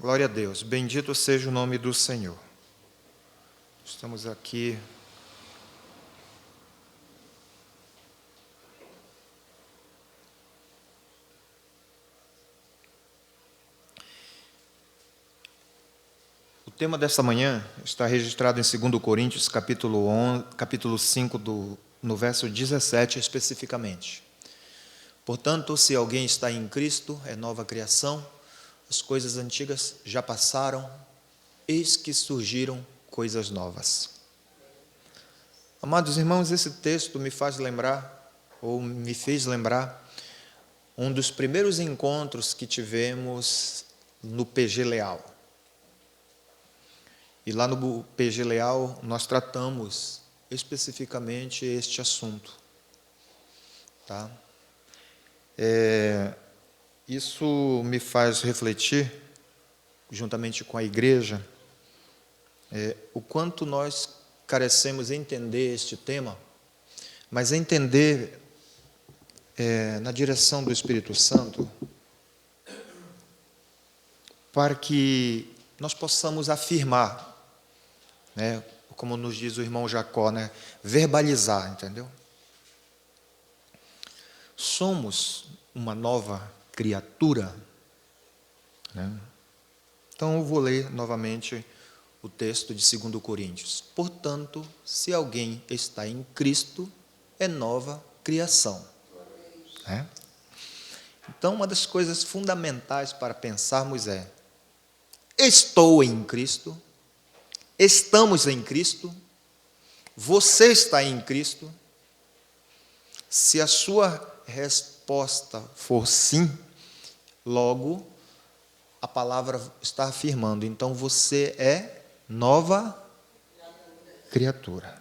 Glória a Deus, bendito seja o nome do Senhor. Estamos aqui o tema desta manhã está registrado em 2 Coríntios, capítulo 5, no verso 17 especificamente. Portanto, se alguém está em Cristo, é nova criação, as coisas antigas já passaram, eis que surgiram coisas novas. Amados irmãos, esse texto me fez lembrar um dos primeiros encontros que tivemos no PG Leal. E lá no PG Leal nós tratamos especificamente este assunto. Tá? Isso me faz refletir, juntamente com a igreja, o quanto nós carecemos entender este tema, mas entender na direção do Espírito Santo, para que nós possamos afirmar, como nos diz o irmão Jacó, verbalizar, entendeu? Somos uma nova criatura. Então eu vou ler novamente o texto de 2 Coríntios. Portanto, se alguém está em Cristo, é nova criação. Então, uma das coisas fundamentais para pensarmos é: estou em Cristo, estamos em Cristo, você está em Cristo. Se a sua resposta for sim, logo a palavra está afirmando, então você é nova criatura.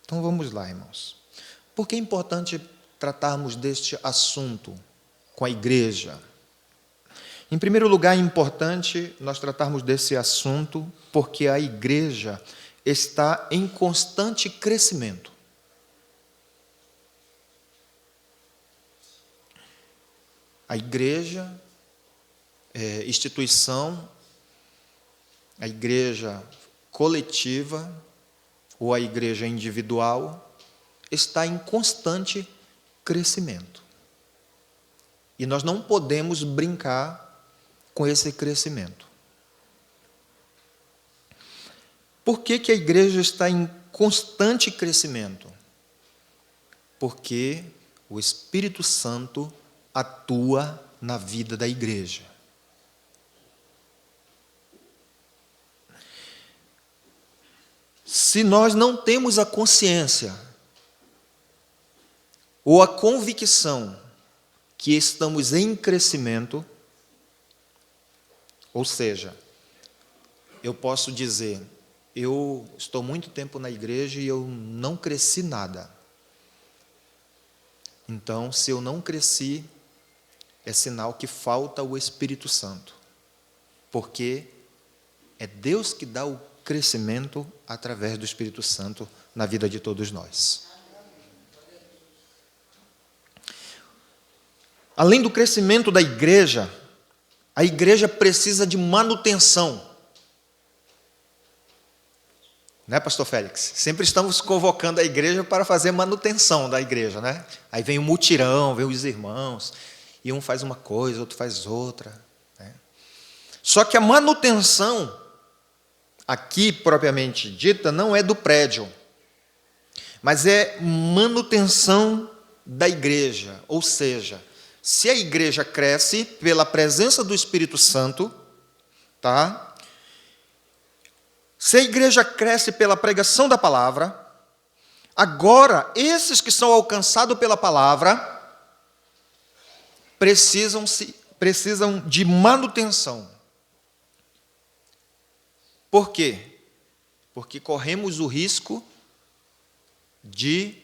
Então vamos lá, irmãos. Por que é importante tratarmos deste assunto com a igreja? Em primeiro lugar, é importante nós tratarmos desse assunto porque a igreja está em constante crescimento. A igreja, instituição, a igreja coletiva ou a igreja individual está em constante crescimento. E nós não podemos brincar com esse crescimento. Por que a igreja está em constante crescimento? Porque o Espírito Santo atua na vida da igreja. Se nós não temos a consciência ou a convicção que estamos em crescimento, ou seja, eu posso dizer, eu estou muito tempo na igreja e eu não cresci nada. Então, se eu não cresci, é sinal que falta o Espírito Santo, porque é Deus que dá o crescimento através do Espírito Santo na vida de todos nós. Além do crescimento da igreja, a igreja precisa de manutenção. Pastor Félix? Sempre estamos convocando a igreja para fazer manutenção da igreja, Aí vem o mutirão, vem os irmãos, e um faz uma coisa, outro faz outra. Só que a manutenção, aqui propriamente dita, não é do prédio, mas é manutenção da igreja. Ou seja, se a igreja cresce pela presença do Espírito Santo, se a igreja cresce pela pregação da palavra, agora, esses que são alcançados pela palavra, precisam de manutenção. Por quê? Porque corremos o risco de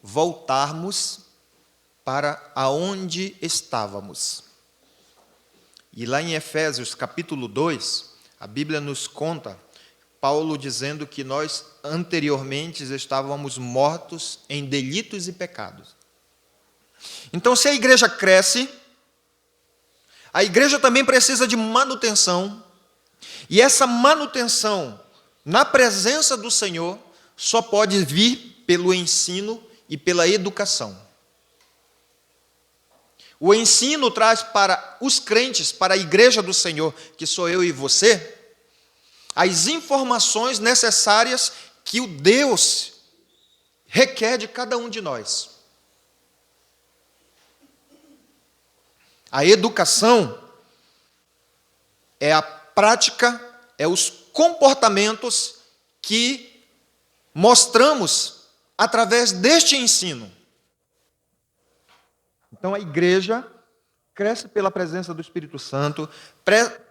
voltarmos para aonde estávamos. E lá em Efésios capítulo 2, a Bíblia nos conta, Paulo dizendo que nós anteriormente estávamos mortos em delitos e pecados. Então, se a igreja cresce, A igreja também precisa de manutenção, e essa manutenção na presença do Senhor só pode vir pelo ensino e pela educação. O ensino traz para os crentes, para a igreja do Senhor, que sou eu e você, as informações necessárias que o Deus requer de cada um de nós. A educação é a prática, é os comportamentos que mostramos através deste ensino. Então a igreja cresce pela presença do Espírito Santo,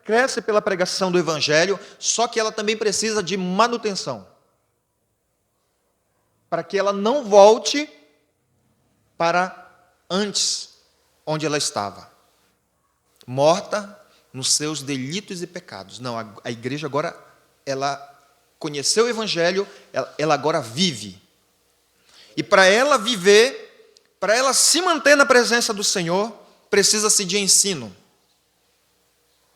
cresce pela pregação do Evangelho, só que ela também precisa de manutenção, para que ela não volte para antes, onde ela estava, morta nos seus delitos e pecados. Não, a igreja agora, ela conheceu o Evangelho, ela agora vive. E para ela viver, para ela se manter na presença do Senhor, precisa-se de ensino.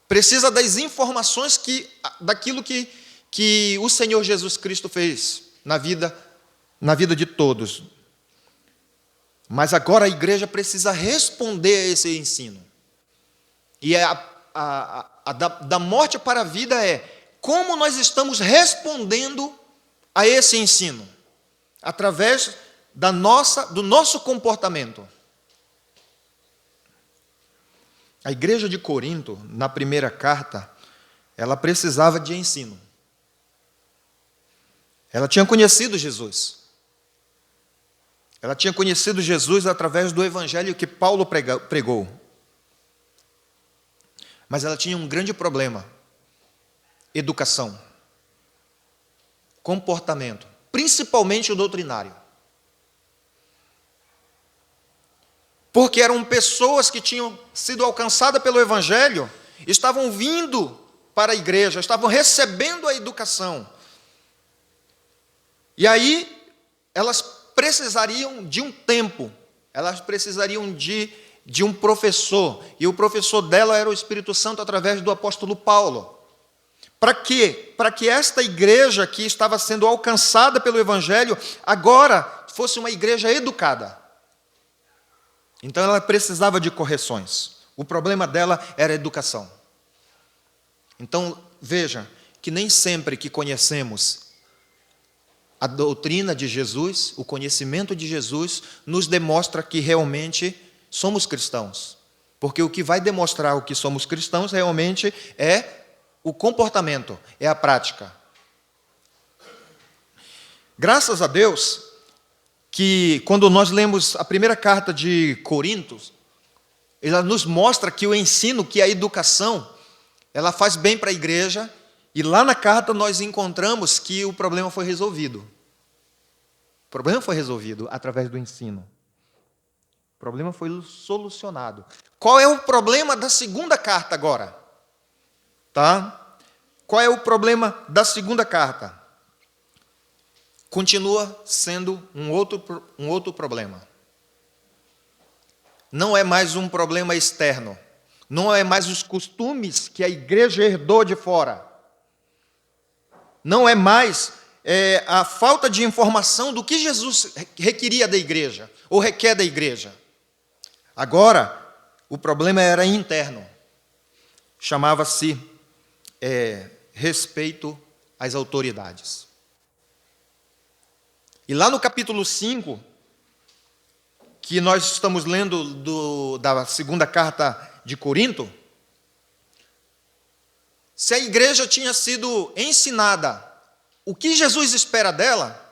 Precisa das informações daquilo que o Senhor Jesus Cristo fez na vida de todos. Mas agora a igreja precisa responder a esse ensino. E da morte para a vida é como nós estamos respondendo a esse ensino, através do nosso comportamento. A igreja de Corinto, na primeira carta, ela precisava de ensino. Ela tinha conhecido Jesus. Ela tinha conhecido Jesus através do evangelho que Paulo pregou. Mas ela tinha um grande problema: educação, comportamento, principalmente o doutrinário. Porque eram pessoas que tinham sido alcançadas pelo Evangelho, estavam vindo para a igreja, estavam recebendo a educação. E aí, elas precisariam de um tempo, elas precisariam de um professor, e o professor dela era o Espírito Santo através do apóstolo Paulo. Para quê? Para que esta igreja que estava sendo alcançada pelo Evangelho, agora fosse uma igreja educada. Então ela precisava de correções. O problema dela era a educação. Então, veja que nem sempre que conhecemos a doutrina de Jesus, o conhecimento de Jesus, nos demonstra que realmente somos cristãos. Porque o que vai demonstrar o que somos cristãos realmente é o comportamento, é a prática. Graças a Deus que quando nós lemos a primeira carta de Coríntios, ela nos mostra que o ensino, que a educação, ela faz bem para a igreja, e lá na carta nós encontramos que o problema foi resolvido. O problema foi resolvido através do ensino. O problema foi solucionado. Qual é o problema da segunda carta agora? Tá? Qual é o problema da segunda carta? Continua sendo um outro problema. Não é mais um problema externo. Não é mais os costumes que a igreja herdou de fora. Não é mais a falta de informação do que Jesus requeria da igreja, ou requer da igreja. Agora, o problema era interno. Chamava-se respeito às autoridades. E lá no capítulo 5, que nós estamos lendo da segunda carta de Corinto, se a igreja tinha sido ensinada o que Jesus espera dela,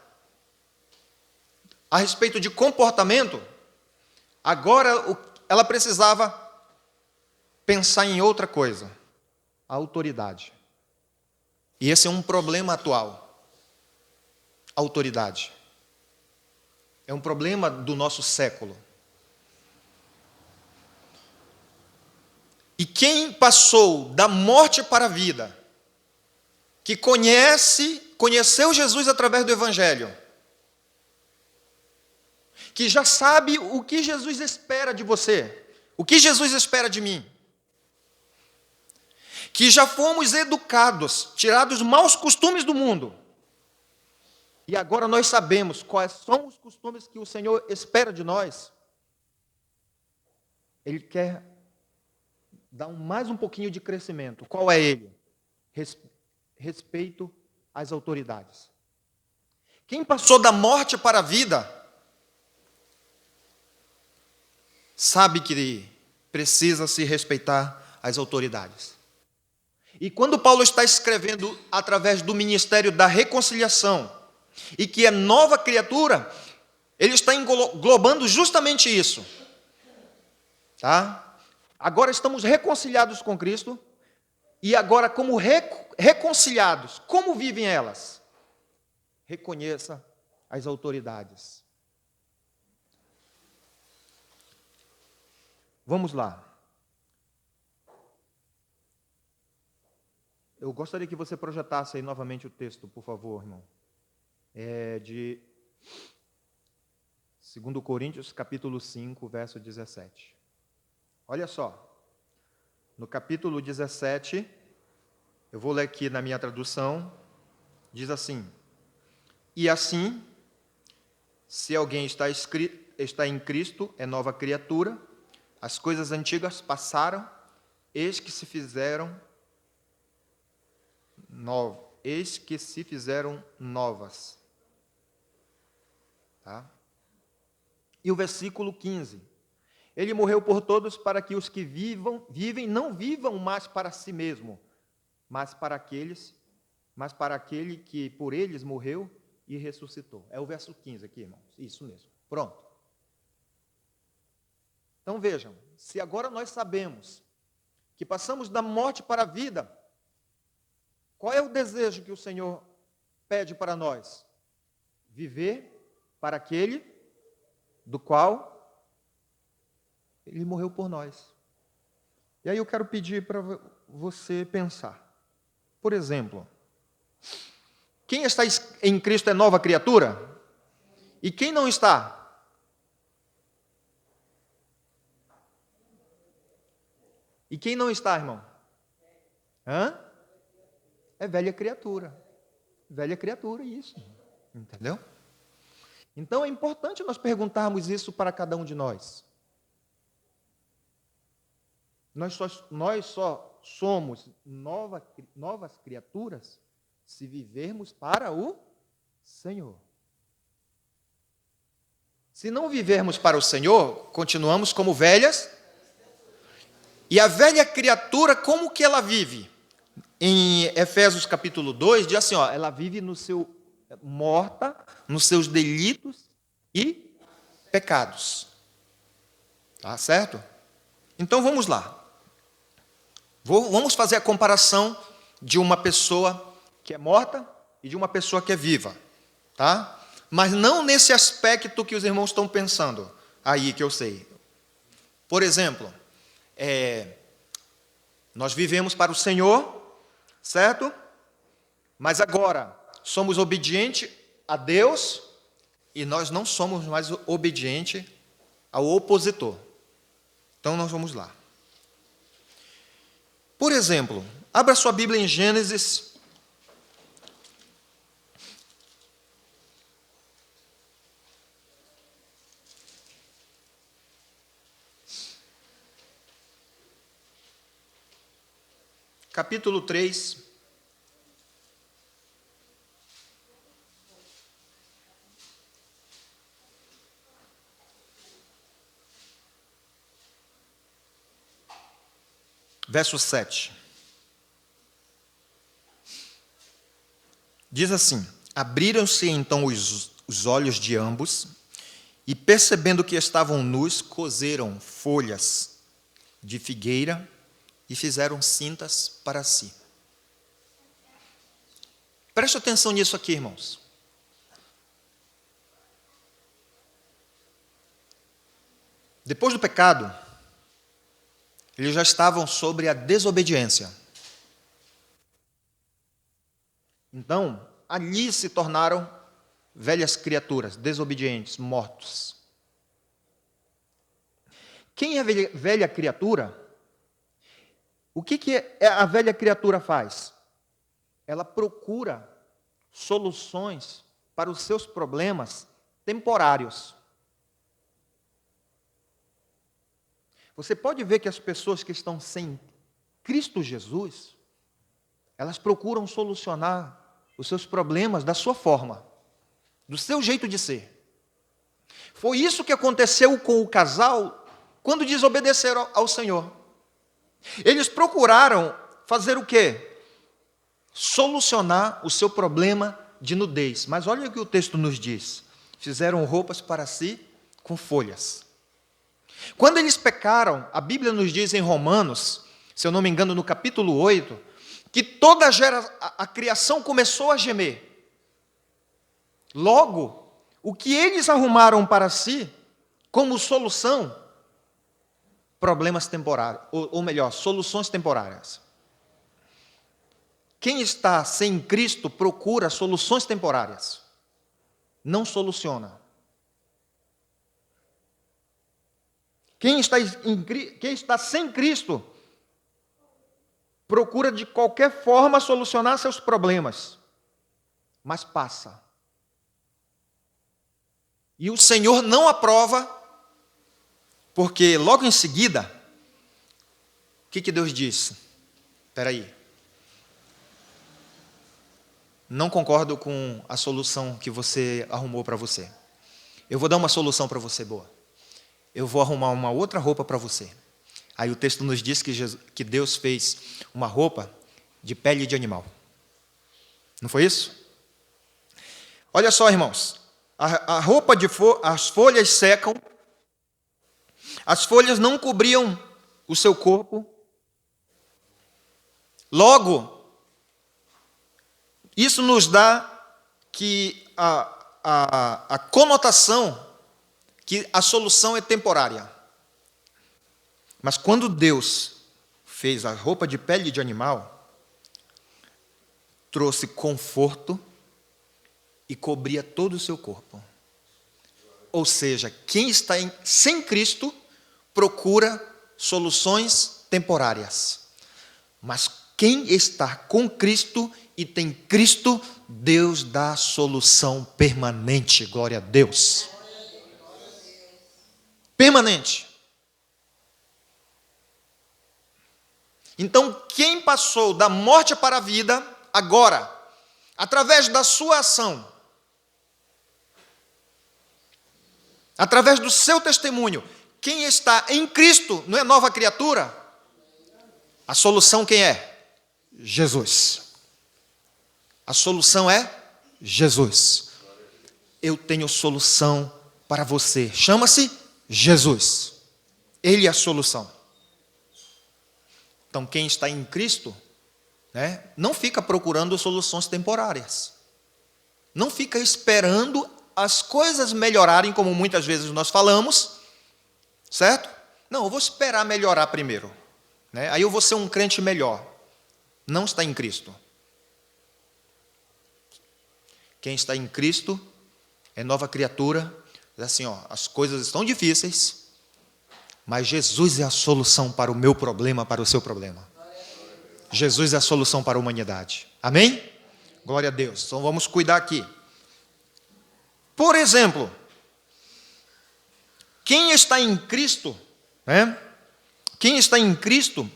a respeito de comportamento, agora ela precisava pensar em outra coisa: a autoridade. E esse é um problema atual. A autoridade. É um problema do nosso século. E quem passou da morte para a vida, que conheceu Jesus através do Evangelho, que já sabe o que Jesus espera de você, o que Jesus espera de mim, que já fomos educados, tirados os maus costumes do mundo. E agora nós sabemos quais são os costumes que o Senhor espera de nós. Ele quer dar mais um pouquinho de crescimento. Qual é ele? Respeito às autoridades. Quem passou da morte para a vida, sabe que precisa se respeitar as autoridades. E quando Paulo está escrevendo através do ministério da reconciliação, e que é nova criatura, ele está englobando justamente isso. Tá? Agora estamos reconciliados com Cristo, e agora como reconciliados, como vivem elas? Reconheça as autoridades. Vamos lá. Eu gostaria que você projetasse aí novamente o texto, por favor, irmão. É de 2 Coríntios, capítulo 5, verso 17. Olha só. No capítulo 17, eu vou ler aqui na minha tradução, diz assim: e assim, se alguém está em Cristo, é nova criatura, as coisas antigas passaram, eis que se fizeram novas. Tá? E o versículo 15. Ele morreu por todos para que os que vivem não vivam mais para si mesmo, mas para aquele que por eles morreu e ressuscitou. É o verso 15 aqui, irmãos. Isso mesmo. Pronto. Então vejam, se agora nós sabemos que passamos da morte para a vida, qual é o desejo que o Senhor pede para nós? Viver para aquele do qual Ele morreu por nós. E aí eu quero pedir para você pensar. Por exemplo, quem está em Cristo é nova criatura? E quem não está? E quem não está, irmão? É velha criatura. Velha criatura, isso. Entendeu? Então é importante nós perguntarmos isso para cada um de nós. Nós só somos novas criaturas se vivermos para o Senhor. Se não vivermos para o Senhor, continuamos como velhas. E a velha criatura, como que ela vive? Em Efésios capítulo 2, diz assim, ela vive morta nos seus delitos e pecados. Tá certo? Então vamos lá. Vamos fazer a comparação de uma pessoa que é morta e de uma pessoa que é viva. Tá? Mas não nesse aspecto que os irmãos estão pensando. Aí que eu sei. Por exemplo, nós vivemos para o Senhor, certo? Mas agora somos obedientes a Deus e nós não somos mais obedientes ao opositor. Então nós vamos lá. Por exemplo, abra sua Bíblia em Gênesis. Capítulo 3. Verso 7. Diz assim: abriram-se então os olhos de ambos, e percebendo que estavam nus, coseram folhas de figueira e fizeram cintas para si. Preste atenção nisso aqui, irmãos. Depois do pecado, eles já estavam sobre a desobediência. Então, ali se tornaram velhas criaturas, desobedientes, mortos. Quem é velha criatura O que a velha criatura faz? Ela procura soluções para os seus problemas temporários. Você pode ver que as pessoas que estão sem Cristo Jesus, elas procuram solucionar os seus problemas da sua forma, do seu jeito de ser. Foi isso que aconteceu com o casal quando desobedeceram ao Senhor. Eles procuraram fazer o quê? Solucionar o seu problema de nudez. Mas olha o que o texto nos diz. Fizeram roupas para si com folhas. Quando eles pecaram, a Bíblia nos diz em Romanos, se eu não me engano, no capítulo 8, que toda a criação começou a gemer. Logo, o que eles arrumaram para si, como solução, problemas temporários, ou melhor, soluções temporárias. Quem está sem Cristo procura soluções temporárias, não soluciona. Quem está sem Cristo procura de qualquer forma solucionar seus problemas, mas passa. E o Senhor não aprova, porque logo em seguida, o que Deus diz? Espera aí. Não concordo com a solução que você arrumou para você. Eu vou dar uma solução para você boa. Eu vou arrumar uma outra roupa para você. Aí o texto nos diz que Deus fez uma roupa de pele de animal. Não foi isso? Olha só, irmãos. A roupa as folhas secam. As folhas não cobriam o seu corpo. Logo, isso nos dá que a conotação que a solução é temporária. Mas quando Deus fez a roupa de pele de animal, trouxe conforto e cobria todo o seu corpo. Ou seja, quem está sem Cristo procura soluções temporárias. Mas quem está com Cristo e tem Cristo, Deus dá solução permanente. Glória a Deus. Permanente. Então, quem passou da morte para a vida, agora, através da sua ação, através do seu testemunho, quem está em Cristo, não é nova criatura? A solução quem é? Jesus. A solução é Jesus. Eu tenho solução para você. Chama-se Jesus. Ele é a solução. Então, quem está em Cristo, não fica procurando soluções temporárias. Não fica esperando as coisas melhorarem, como muitas vezes nós falamos, certo? Não, eu vou esperar melhorar primeiro. Aí eu vou ser um crente melhor. Não está em Cristo. Quem está em Cristo é nova criatura. Diz assim, as coisas estão difíceis, mas Jesus é a solução para o meu problema, para o seu problema. Jesus é a solução para a humanidade. Amém? Glória a Deus. Então vamos cuidar aqui. Por exemplo, quem está em Cristo, quem está em Cristo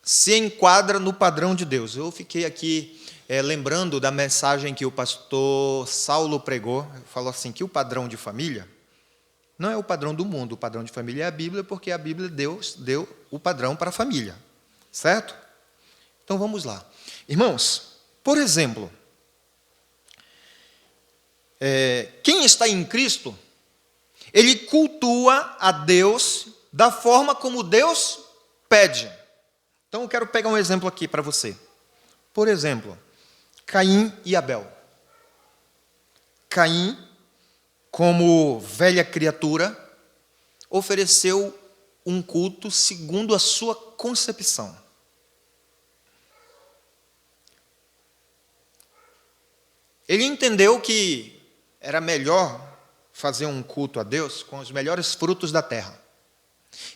se enquadra no padrão de Deus. Eu fiquei aqui lembrando da mensagem que o pastor Saulo pregou. Ele falou assim, que o padrão de família não é o padrão do mundo. O padrão de família é a Bíblia, porque a Bíblia Deus deu o padrão para a família. Certo? Então vamos lá. Irmãos, por exemplo, quem está em Cristo, ele cultua a Deus da forma como Deus pede. Então eu quero pegar um exemplo aqui para você. Por exemplo, Caim e Abel. Caim, como velha criatura, ofereceu um culto segundo a sua concepção. Ele entendeu que era melhor fazer um culto a Deus com os melhores frutos da terra.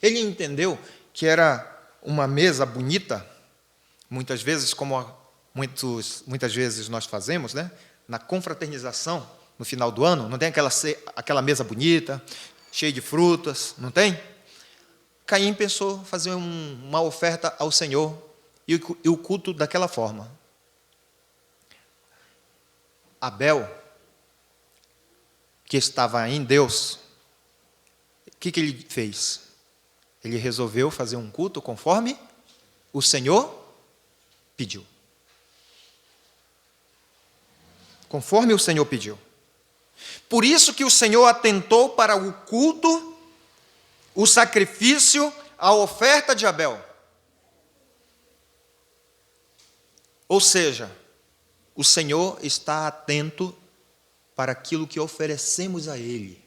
Ele entendeu que era uma mesa bonita, muitas vezes, como muitas vezes nós fazemos, né? Na confraternização, no final do ano, não tem aquela mesa bonita, cheia de frutas, não tem? Caim pensou fazer uma oferta ao Senhor e o culto daquela forma. Abel, que estava em Deus, o que ele fez? Ele resolveu fazer um culto conforme o Senhor pediu. Conforme o Senhor pediu. Por isso que o Senhor atentou para o culto, o sacrifício, a oferta de Abel. Ou seja, o Senhor está atento para aquilo que oferecemos a Ele.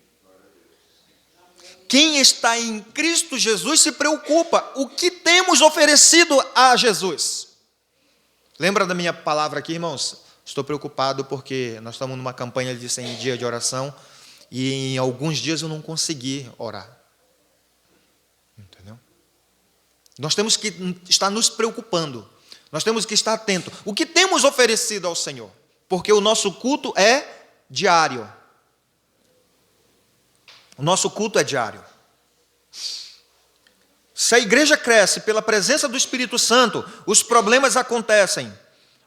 Quem está em Cristo Jesus se preocupa. O que temos oferecido a Jesus? Lembra da minha palavra aqui, irmãos? Estou preocupado porque nós estamos numa campanha de 100 dias de oração e em alguns dias eu não consegui orar. Entendeu? Nós temos que estar nos preocupando. Nós temos que estar atentos. O que temos oferecido ao Senhor? Porque o nosso culto é diário. O nosso culto é diário. Se a igreja cresce pela presença do Espírito Santo, os problemas acontecem.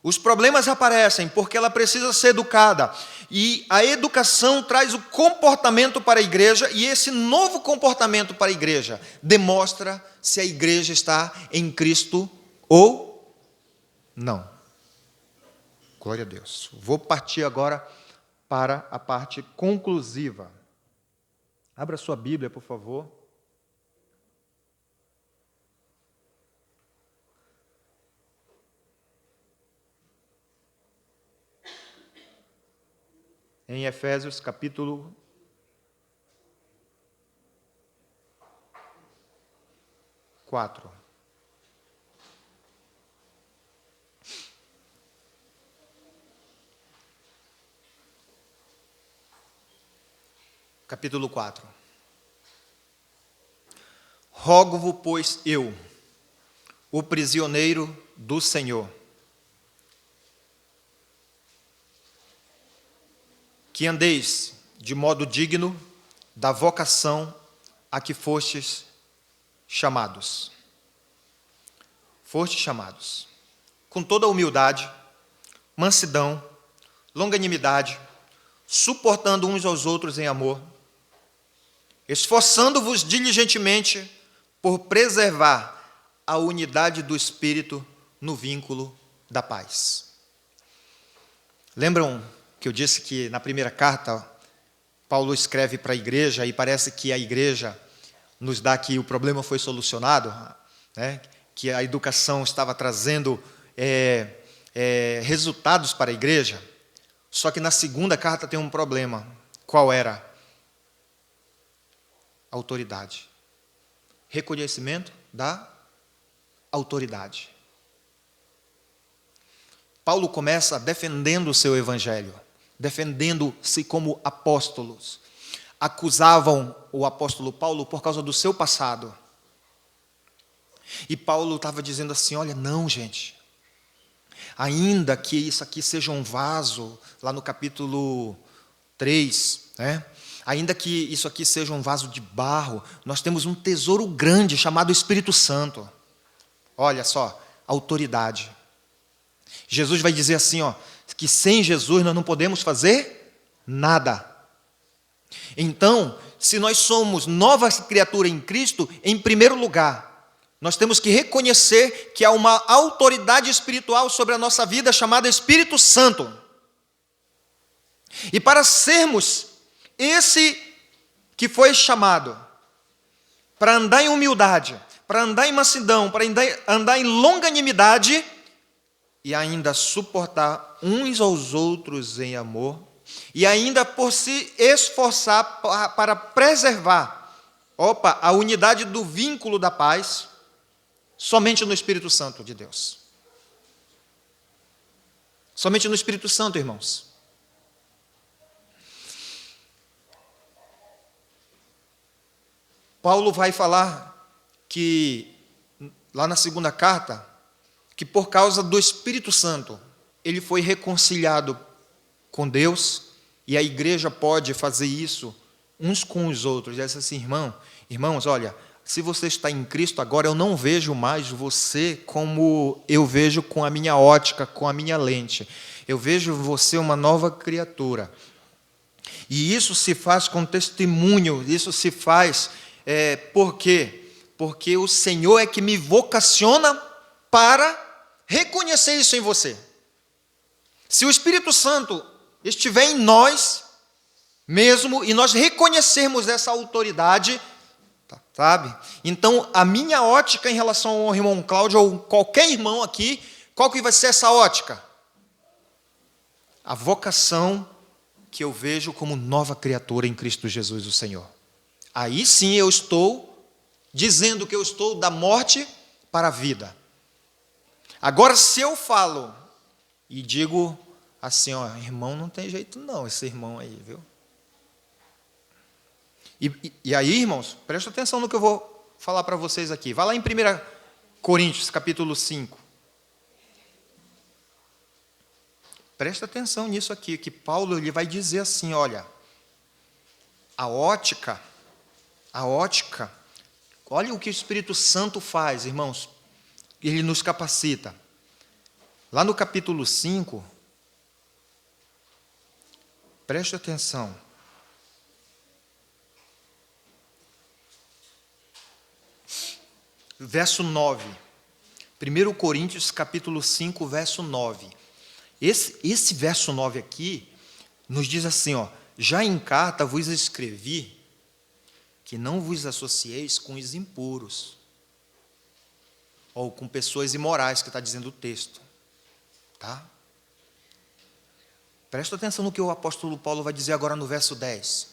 Os problemas aparecem porque ela precisa ser educada. E a educação traz o comportamento para a igreja, e esse novo comportamento para a igreja demonstra se a igreja está em Cristo ou não. Glória a Deus. Vou partir agora para a parte conclusiva. Abra sua Bíblia, por favor. Em Efésios, capítulo 4. Capítulo 4. Rogo-vos, pois, eu, o prisioneiro do Senhor, que andeis de modo digno da vocação a que fostes chamados. Fostes chamados. Com toda humildade, mansidão, longanimidade, suportando uns aos outros em amor, esforçando-vos diligentemente por preservar a unidade do Espírito no vínculo da paz. Lembram que eu disse que na primeira carta Paulo escreve para a igreja e parece que a igreja nos dá que o problema foi solucionado, né? Que a educação estava trazendo resultados para a igreja. Só que na segunda carta tem um problema. Qual era? Autoridade. Reconhecimento da autoridade. Paulo começa defendendo o seu evangelho, defendendo-se como apóstolos. Acusavam o apóstolo Paulo por causa do seu passado. E Paulo estava dizendo assim, olha, não, gente, ainda que isso aqui seja um vaso, lá no capítulo 3, né? Ainda que isso aqui seja um vaso de barro, nós temos um tesouro grande chamado Espírito Santo. Olha só, autoridade. Jesus vai dizer assim, ó, que sem Jesus nós não podemos fazer nada. Então, se nós somos nova criatura em Cristo, em primeiro lugar, nós temos que reconhecer que há uma autoridade espiritual sobre a nossa vida chamada Espírito Santo. E para sermos esse que foi chamado, para andar em humildade, para andar em mansidão, para andar em longanimidade, e ainda suportar uns aos outros em amor, e ainda por se esforçar para preservar, a unidade do vínculo da paz, somente no Espírito Santo de Deus. Somente no Espírito Santo, irmãos. Paulo vai falar que, lá na segunda carta, que por causa do Espírito Santo, ele foi reconciliado com Deus, e a igreja pode fazer isso uns com os outros. Ele diz assim, irmãos, olha, se você está em Cristo, agora eu não vejo mais você como eu vejo com a minha ótica, com a minha lente. Eu vejo você uma nova criatura. E isso se faz com testemunho, isso se faz por quê? Porque o Senhor é que me vocaciona para reconhecer isso em você. Se o Espírito Santo estiver em nós mesmo, e nós reconhecermos essa autoridade, sabe? Então, a minha ótica em relação ao irmão Cláudio, ou qualquer irmão aqui, qual que vai ser essa ótica? A vocação que eu vejo como nova criatura em Cristo Jesus, o Senhor. Aí sim eu estou dizendo que eu estou da morte para a vida. Agora, se eu falo e digo assim, ó, irmão, não tem jeito não, esse irmão aí, viu? E aí, irmãos, presta atenção no que eu vou falar para vocês aqui. Vai lá em 1 Coríntios, capítulo 5. Presta atenção nisso aqui, que Paulo ele vai dizer assim, olha, a ótica, olha o que o Espírito Santo faz, irmãos, ele nos capacita. Lá no capítulo 5, preste atenção. Verso 9. 1 Coríntios, capítulo 5, verso 9. Esse verso 9 aqui nos diz assim, ó, já em carta vos escrevi que não vos associeis com os impuros, ou com pessoas imorais, que está dizendo o texto. Tá? Presta atenção no que o apóstolo Paulo vai dizer agora no verso 10.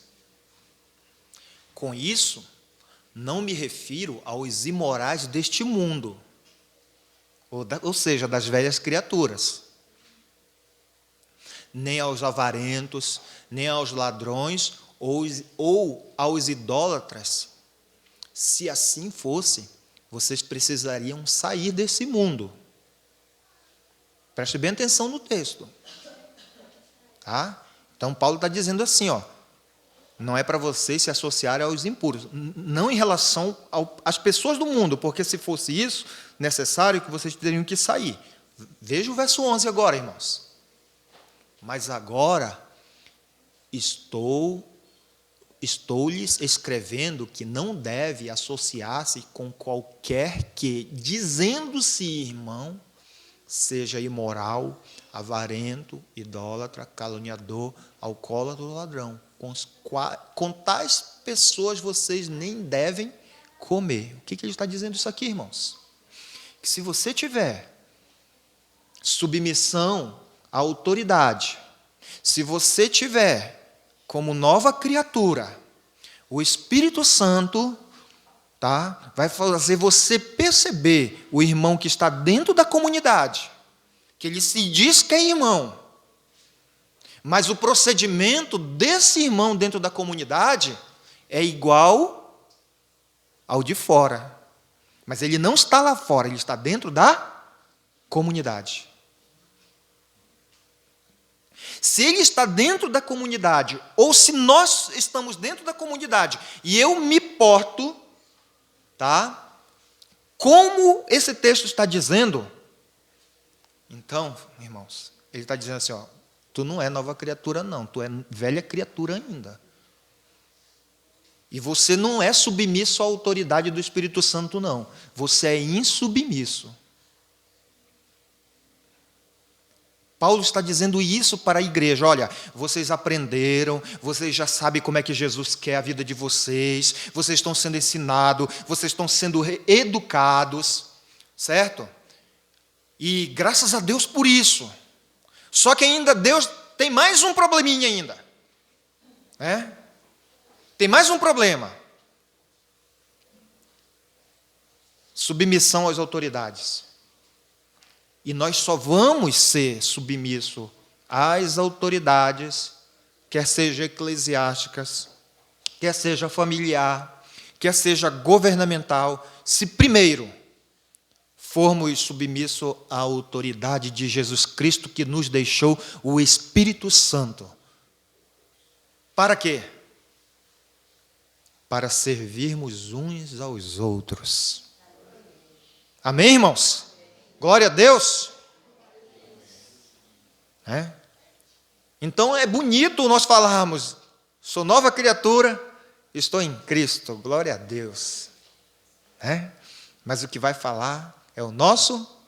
Com isso, não me refiro aos imorais deste mundo, ou seja, das velhas criaturas, nem aos avarentos, nem aos ladrões, ou aos idólatras. Se assim fosse, vocês precisariam sair desse mundo. Preste bem atenção no texto. Tá? Então, Paulo está dizendo assim, ó, não é para vocês se associarem aos impuros, não em relação às pessoas do mundo, porque se fosse isso, necessário que vocês teriam que sair. Veja o verso 11 agora, irmãos. Mas agora estou-lhes escrevendo que não deve associar-se com qualquer que, dizendo-se irmão, seja imoral, avarento, idólatra, caluniador, alcoólatra ou ladrão. Com tais pessoas vocês nem devem comer. O que ele está dizendo isso aqui, irmãos? Que se você tiver submissão à autoridade, se você tiver como nova criatura, o Espírito Santo, tá, vai fazer você perceber o irmão que está dentro da comunidade, que ele se diz que é irmão, mas o procedimento desse irmão dentro da comunidade é igual ao de fora. Mas ele não está lá fora, ele está dentro da comunidade. Se ele está dentro da comunidade, ou se nós estamos dentro da comunidade, e eu me porto, tá? Como esse texto está dizendo, então, irmãos, ele está dizendo assim, ó, tu não é nova criatura não, tu é velha criatura ainda. E você não é submisso à autoridade do Espírito Santo não, você é insubmisso. Paulo está dizendo isso para a igreja, olha, vocês aprenderam, vocês já sabem como é que Jesus quer a vida de vocês estão sendo ensinados, vocês estão sendo educados, certo? E graças a Deus por isso. Só que ainda Deus tem mais um probleminha ainda. Né? Tem mais um problema. Submissão às autoridades. E nós só vamos ser submissos às autoridades, quer seja eclesiásticas, quer seja familiar, quer seja governamental, se primeiro formos submissos à autoridade de Jesus Cristo, que nos deixou o Espírito Santo. Para quê? Para servirmos uns aos outros. Amém, irmãos? Glória a Deus. Então é bonito nós falarmos, sou nova criatura, estou em Cristo, glória a Deus. Mas o que vai falar é o nosso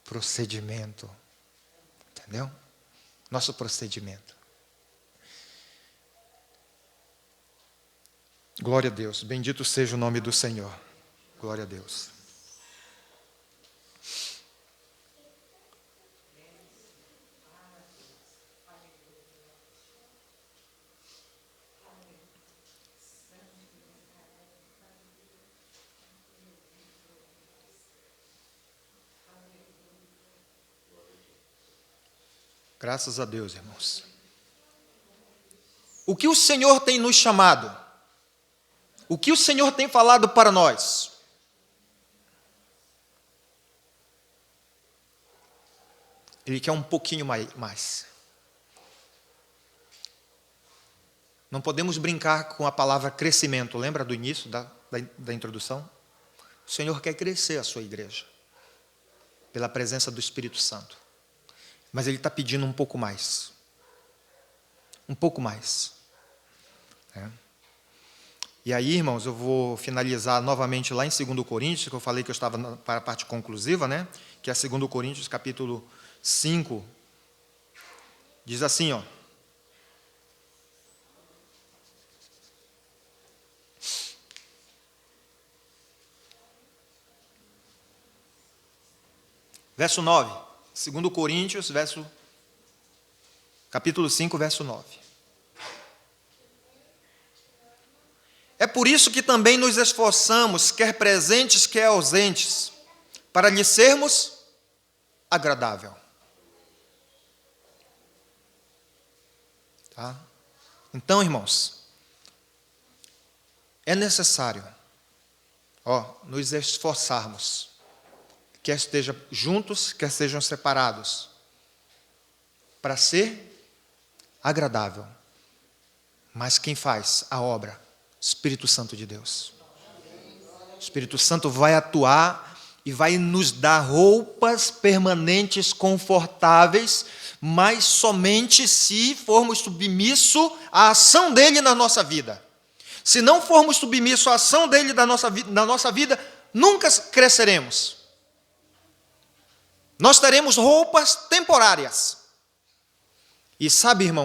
procedimento. Entendeu? Nosso procedimento. Glória a Deus. Bendito seja o nome do Senhor. Glória a Deus. Graças a Deus, irmãos. O que o Senhor tem nos chamado? O que o Senhor tem falado para nós? Ele quer um pouquinho mais. Não podemos brincar com a palavra crescimento. Lembra do início da introdução? O Senhor quer crescer a sua igreja, pela presença do Espírito Santo. Mas Ele está pedindo um pouco mais. Um pouco mais. E aí, irmãos, eu vou finalizar novamente lá em 2 Coríntios, que eu falei que eu estava para a parte conclusiva, que é 2 Coríntios, capítulo 5. Diz assim, ó. Verso 9. 2 Coríntios, capítulo 5, verso 9. É por isso que também nos esforçamos, quer presentes, quer ausentes, para lhe sermos agradável. Tá? Então, irmãos, é necessário, nos esforçarmos, quer estejam juntos, quer sejam separados, para ser agradável. Mas quem faz a obra? Espírito Santo de Deus. O Espírito Santo vai atuar e vai nos dar roupas permanentes, confortáveis, mas somente se formos submissos à ação dele na nossa vida. Se não formos submissos à ação dele na nossa vida, nunca cresceremos. Nós teremos roupas temporárias. E sabe, irmão,